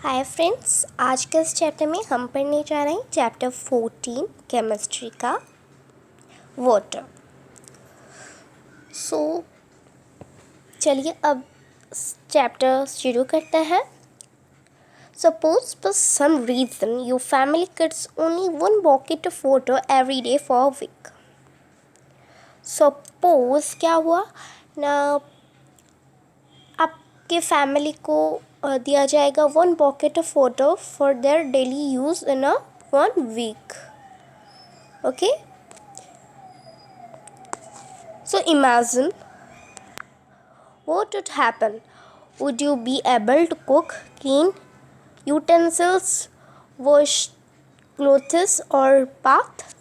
Hi friends, आज के इस चैप्टर में हम पढ़ने जा रहे हैं चैप्टर 14 केमिस्ट्री का वाटर। चलिए अब चैप्टर शुरू करते हैं। Suppose for some reason your family gets only one bucket of water every day for a week. Suppose क्या हुआ ना, आपके फैमिली को दिया जाएगा 1 bucket of water for their daily use in a 1 week. Okay, so imagine what would happen. Would you be able to cook, clean utensils, wash clothes or bath?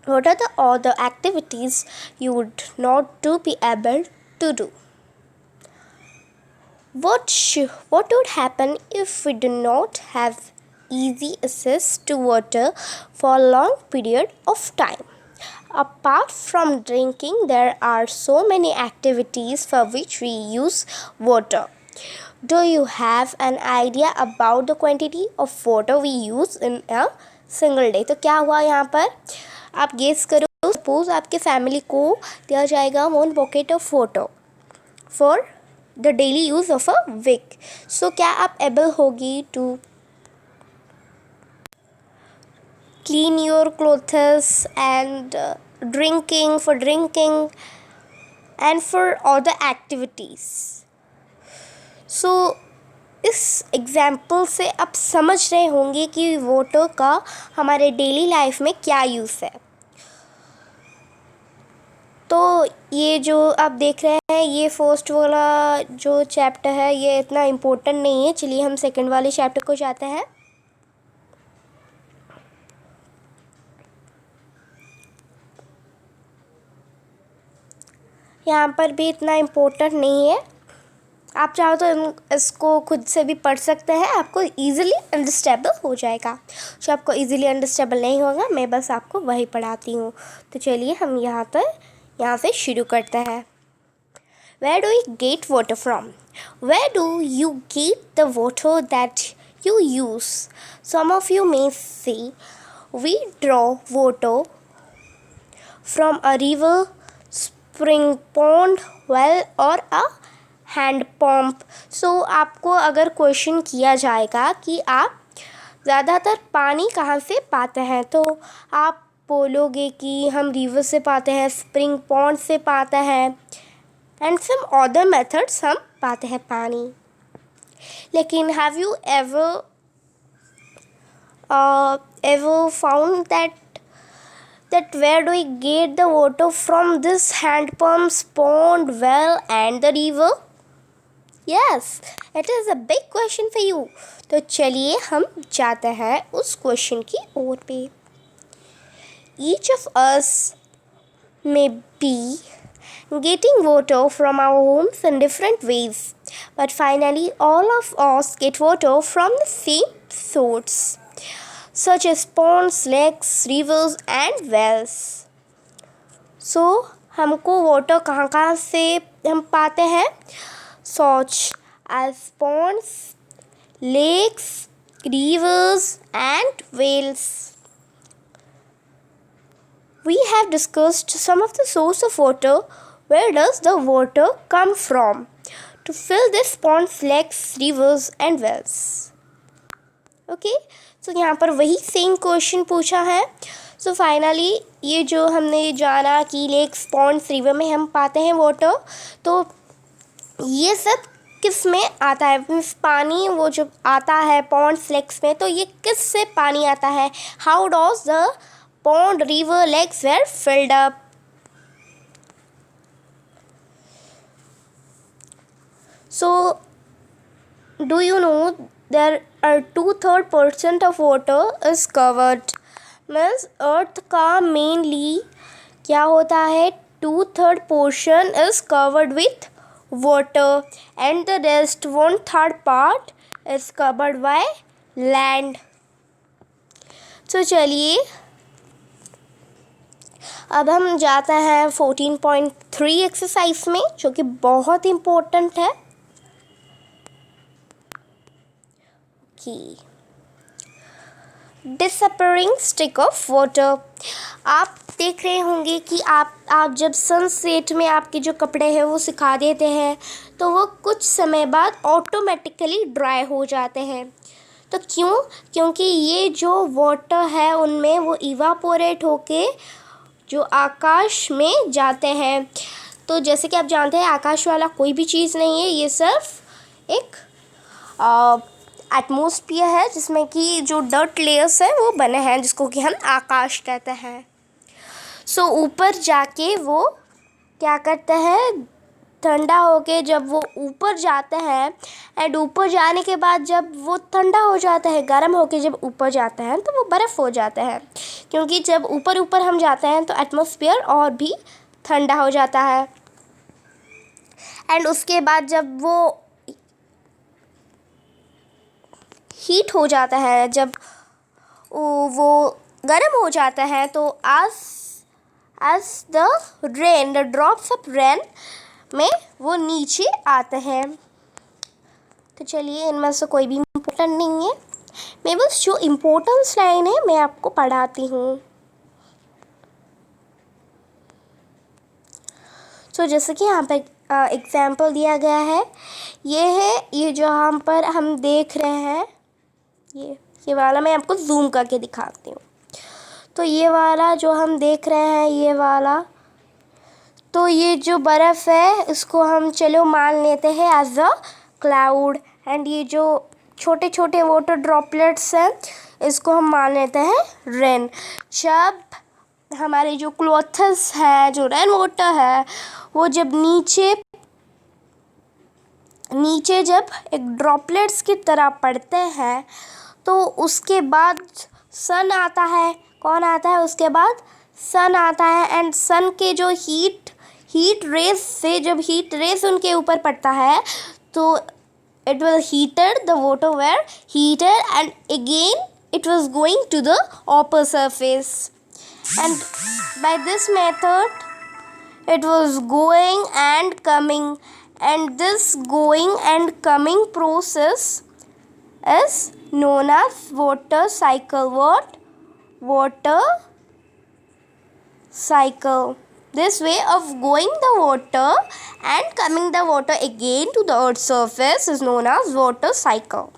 What are the other activities you would not be able to do? What would happen if we do not have easy access to water for a long period of time? Apart from drinking, there are so many activities for which we use water. Do you have an idea about the quantity of water we use in a single day? तो क्या हुआ यहाँ पर, आप guess करो। Suppose आपके family को दिया जाएगा 1 bucket of water for the daily use of a week. So क्या आप able होगी to clean your clothes and drinking and for other activities? So इस एग्जाम्पल से आप समझ रहे होंगे कि वाटर का हमारे डेली लाइफ में क्या यूज़ है। तो ये जो आप देख रहे हैं, ये फर्स्ट वाला जो चैप्टर है ये इतना इम्पोर्टेंट नहीं है। चलिए हम सेकंड वाले चैप्टर को जाते हैं। यहाँ पर भी इतना इम्पोर्टेंट नहीं है, आप चाहो तो इसको खुद से भी पढ़ सकते हैं, आपको इजीली अंडरस्टैंडेबल हो जाएगा। जो आपको इजीली अंडरस्टैंडेबल नहीं होगा, मैं बस आपको वही पढ़ाती हूँ। तो चलिए हम यहाँ से शुरू करते हैं। Where do we get water from? Where do you get the water that you use? Some of you may say we draw water from a river, spring, pond, well or a hand pump. So आपको अगर question किया जाएगा कि आप ज़्यादातर पानी कहाँ से पाते हैं, तो आप बोलोगे कि हम रिवर से पाते हैं, स्प्रिंग पॉन्ड से पाते हैं एंड सम अदर मेथड्स हम पाते हैं पानी। लेकिन have you ever found that where do we get the water from this hand pumps, pond, well and the river? Yes, it is a big question for you. तो चलिए हम जाते हैं उस क्वेश्चन की ओर पे। Each of us may be getting water from our homes in different ways, but finally all of us get water from the same source, such as ponds, lakes, rivers and wells. So हमको water कहाँ से हम पाते हैं? Such as ponds, lakes, rivers and wells. We have discussed some of the source of water. Where does the water come from to fill these ponds, lakes, rivers and wells? Okay, so यहाँ पर वही same question पूछा है। So finally ये जो हमने जाना कि लेक्स, पॉन्ड्स, रिवर में हम पाते हैं वाटर, तो ये सब किस में आता है? मीन्स पानी वो जो आता है पॉन्ड्स, लेक्स में, तो ये किस से पानी आता है? How does the pond, river, lakes were filled up? So do you know there are 2/3% of water is covered? Means earth का मेनली क्या होता है, 2/3 portion is covered with water and the rest 1/3 part is covered by land. So चलिए अब हम जाते हैं 14.3 exercise में, जो कि बहुत इम्पोर्टेंट है। की। Disappearing stick of water. आप देख रहे होंगे कि आप जब सनसेट में आपके जो कपड़े हैं वो सुखा देते हैं तो वो कुछ समय बाद ऑटोमेटिकली ड्राई हो जाते हैं। तो क्यों? क्योंकि ये जो वाटर है उनमें वो इवापोरेट होके जो आकाश में जाते हैं। तो जैसे कि आप जानते हैं आकाश वाला कोई भी चीज़ नहीं है, ये सिर्फ एक एटमॉस्फेयर है जिसमें कि जो डर्ट लेयर्स हैं वो बने हैं, जिसको कि हम आकाश कहते हैं। सो ऊपर जाके वो क्या करते हैं, ठंडा होके जब वो ऊपर जाते हैं एंड ऊपर जाने के बाद जब वो ठंडा हो जाता है, गर्म होके जब ऊपर जाते हैं तो वो बर्फ़ हो जाते हैं। क्योंकि जब ऊपर ऊपर हम जाते हैं तो एटमॉस्फेयर और भी ठंडा हो जाता है। एंड उसके बाद जब वो हीट हो जाता है, जब वो गर्म हो जाता है तो as the rain, the drops of rain में वो नीचे आते हैं। तो चलिए, इनमें से कोई भी इम्पोर्टेंट नहीं है, मैं बस जो इम्पोर्टेंस लाइन है मैं आपको पढ़ाती हूँ। तो जैसे कि यहाँ पर एग्जाम्पल दिया गया है, ये जो हम पर हम देख रहे हैं, ये वाला मैं आपको जूम करके दिखाती हूँ। तो ये वाला जो हम देख रहे हैं, ये वाला, तो ये जो बर्फ़ है इसको हम चलो मान लेते हैं एज अ क्लाउड। एंड ये जो छोटे छोटे वाटर ड्रॉपलेट्स हैं इसको हम मान लेते हैं रेन। जब हमारे जो क्लॉथ्स है, जो रेन वाटर है, वो जब नीचे जब एक ड्रॉपलेट्स की तरह पड़ते हैं तो उसके बाद सन आता है। कौन आता है? उसके बाद सन आता है। एंड सन के जो हीट रेज से जब हीट रेज उनके ऊपर पड़ता है तो it will heated, the water were heated and again it was going to the upper surface, and by this method it was going and coming, and this going and coming process is known as water cycle. Water cycle. This way of going the water and coming the water again to the earth's surface is known as water cycle.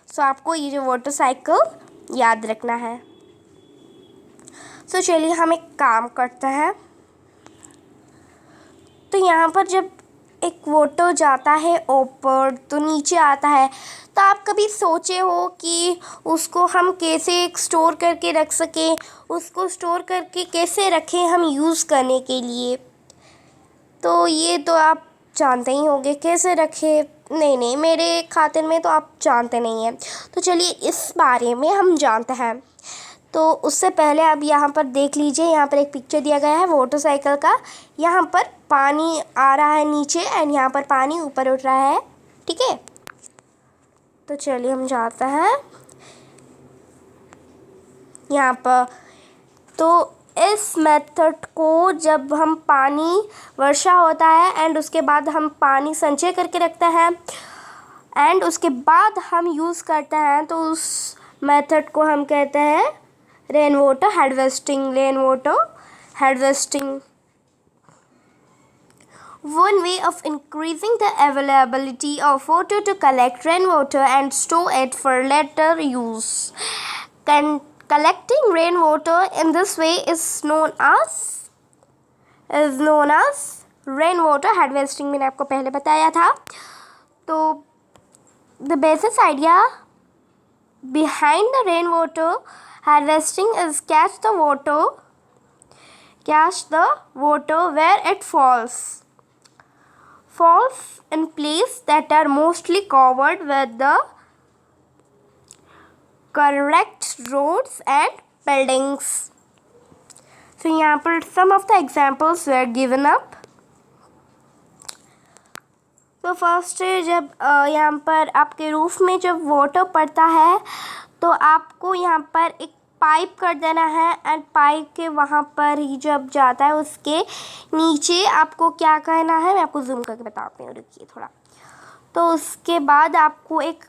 So आपको ये जो water cycle याद रखना है। So चलिए हम एक काम करते हैं। तो यहाँ पर जब एक वाटर जाता है ऊपर तो नीचे आता है, तो आप कभी सोचे हो कि उसको हम कैसे स्टोर करके रख सकें, उसको स्टोर करके कैसे रखें हम यूज़ करने के लिए? तो ये तो आप जानते ही होंगे कैसे रखें। नहीं, मेरे खातिर में तो आप जानते नहीं हैं। तो चलिए इस बारे में हम जानते हैं। तो उससे पहले आप यहाँ पर देख लीजिए, यहाँ पर एक पिक्चर दिया गया है वाटर साइकिल का। यहाँ पर पानी आ रहा है नीचे एंड यहाँ पर पानी ऊपर उठ रहा है, ठीक है। तो चलिए हम जाते हैं यहाँ पर। तो इस मेथड को जब हम पानी वर्षा होता है एंड उसके बाद हम पानी संचय करके रखते हैं एंड उसके बाद हम यूज़ करते हैं, तो उस मेथड को हम कहते हैं rain water harvesting. One way of increasing the availability of water to collect rainwater and store it for later use. Collecting rainwater in this way is known as rainwater harvesting. मैंने आपको पहले बताया था। तो the basic idea behind the rainwater harvesting is catch the water where it falls in place that are mostly covered with the correct roads and buildings. So यहाँ पर some of the examples were given up. तो first जब यहाँ पर आपके roof में जब water पड़ता है तो आपको यहाँ पर एक पाइप कर देना है एंड पाइप के वहाँ पर ही जब जाता है उसके नीचे आपको क्या करना है, मैं आपको जूम करके बताती हूँ, रुकिए थोड़ा। तो उसके बाद आपको एक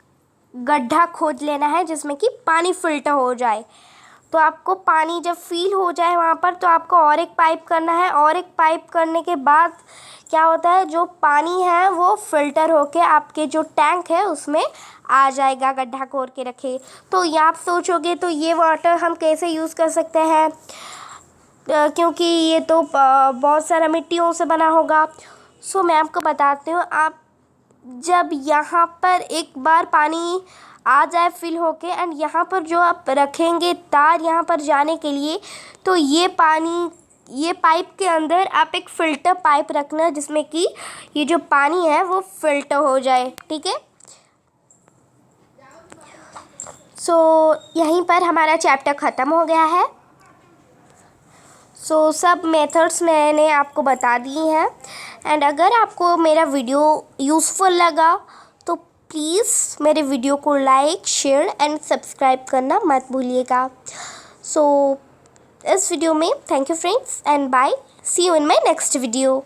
गड्ढा खोद लेना है जिसमें कि पानी फ़िल्टर हो जाए। तो आपको पानी जब फील हो जाए वहाँ पर तो आपको और एक पाइप करना है, और एक पाइप करने के बाद क्या होता है, जो पानी है वो फ़िल्टर होके आपके जो टैंक है उसमें आ जाएगा, गड्ढा खोद के रखे। तो ये आप सोचोगे तो ये वाटर हम कैसे यूज़ कर सकते हैं, क्योंकि ये तो बहुत सारा मिट्टियों से बना होगा। सो मैं आपको बताती हूँ। आप जब यहाँ पर एक बार पानी आ जाए फिल होके एंड यहाँ पर जो आप रखेंगे तार यहाँ पर जाने के लिए, तो ये पानी, ये पाइप के अंदर आप एक फ़िल्टर पाइप रखना जिसमें कि ये जो पानी है वो फ़िल्टर हो जाए, ठीक है। सो यहीं पर हमारा चैप्टर ख़त्म हो गया है। सो सब मेथड्स मैंने आपको बता दिए हैं। एंड अगर आपको मेरा वीडियो यूज़फुल लगा तो प्लीज़ मेरे वीडियो को लाइक, शेयर एंड सब्सक्राइब करना मत भूलिएगा। सो इस वीडियो में thank you friends and bye, see you in my next video.